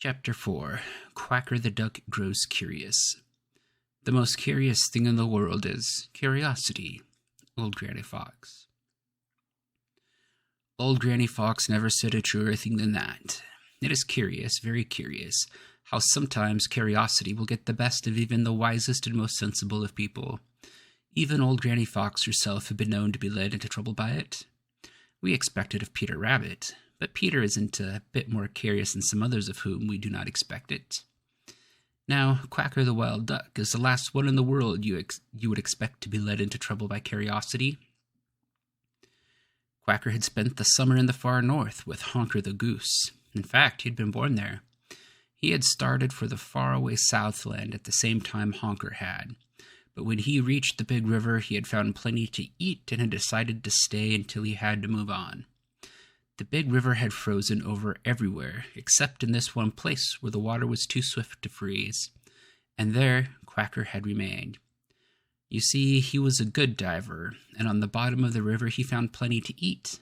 Chapter 4 Quacker the Duck Grows Curious. The most curious thing in the world is curiosity. Old Granny Fox. Old Granny Fox never said a truer thing than that. It is curious, very curious, how sometimes curiosity will get the best of even the wisest and most sensible of people. Even old Granny Fox herself had been known to be led into trouble by it. We expect it of Peter Rabbit, but Peter isn't a bit more curious than some others of whom we do not expect it. Now, Quacker the Wild Duck is the last one in the world you would expect to be led into trouble by curiosity. Quacker had spent the summer in the far north with Honker the Goose. In fact, he'd been born there. He had started for the faraway Southland at the same time Honker had. But when he reached the big river, he had found plenty to eat and had decided to stay until he had to move on. The big river had frozen over everywhere, except in this one place where the water was too swift to freeze. And there, Quacker had remained. You see, he was a good diver, and on the bottom of the river he found plenty to eat.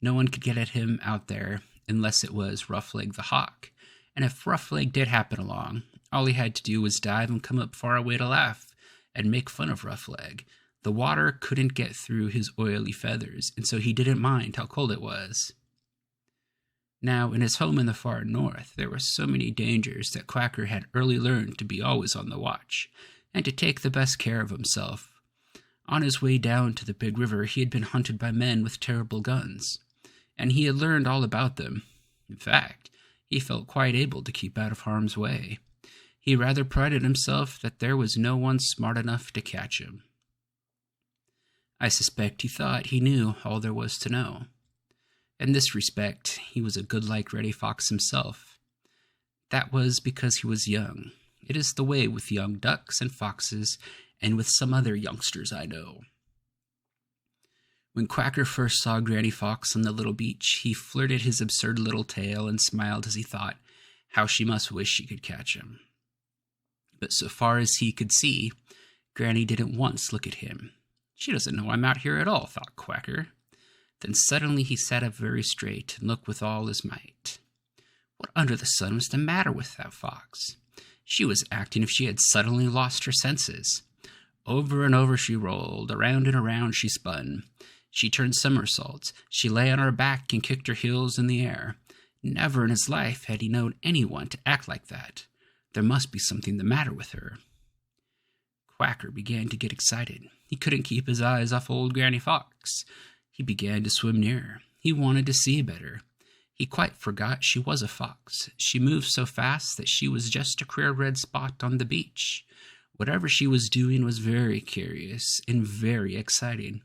No one could get at him out there unless it was Roughleg the Hawk, and if Roughleg did happen along, all he had to do was dive and come up far away to laugh and make fun of Roughleg. The water couldn't get through his oily feathers, and so he didn't mind how cold it was. Now, in his home in the far north, there were so many dangers that Quacker had early learned to be always on the watch, and to take the best care of himself. On his way down to the big river, he had been hunted by men with terrible guns, and he had learned all about them. In fact, he felt quite able to keep out of harm's way. He rather prided himself that there was no one smart enough to catch him. I suspect he thought he knew all there was to know. In this respect, he was a good like Reddy Fox himself. That was because he was young. It is the way with young ducks and foxes, and with some other youngsters I know. When Quacker first saw Granny Fox on the little beach, he flirted his absurd little tail and smiled as he thought how she must wish she could catch him. But so far as he could see, Granny didn't once look at him. She doesn't know I'm out here at all, thought Quacker. Then suddenly he sat up very straight and looked with all his might. What under the sun was the matter with that fox? She was acting as if she had suddenly lost her senses. Over and over she rolled, around and around she spun. She turned somersaults. She lay on her back and kicked her heels in the air. Never in his life had he known anyone to act like that. There must be something the matter with her. Quacker began to get excited. He couldn't keep his eyes off old Granny Fox. He began to swim nearer. He wanted to see better. He quite forgot she was a fox. She moved so fast that she was just a queer red spot on the beach. Whatever she was doing was very curious and very exciting.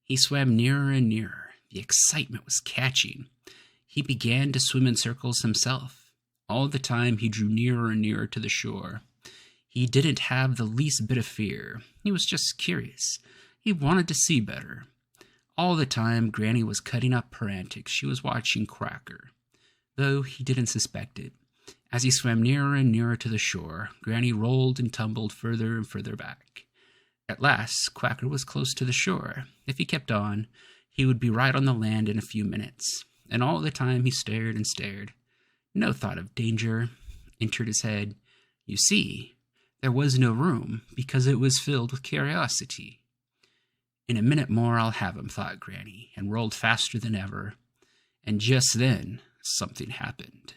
He swam nearer and nearer. The excitement was catching. He began to swim in circles himself. All the time he drew nearer and nearer to the shore. He didn't have the least bit of fear. He was just curious. He wanted to see better. All the time, Granny was cutting up her antics. She was watching Quacker, though he didn't suspect it. As he swam nearer and nearer to the shore, Granny rolled and tumbled further and further back. At last, Quacker was close to the shore. If he kept on, he would be right on the land in a few minutes. And all the time he stared and stared. No thought of danger entered his head. You see, there was no room because it was filled with curiosity. In a minute more I'll have him, thought Granny, and rolled faster than ever. And just then, something happened.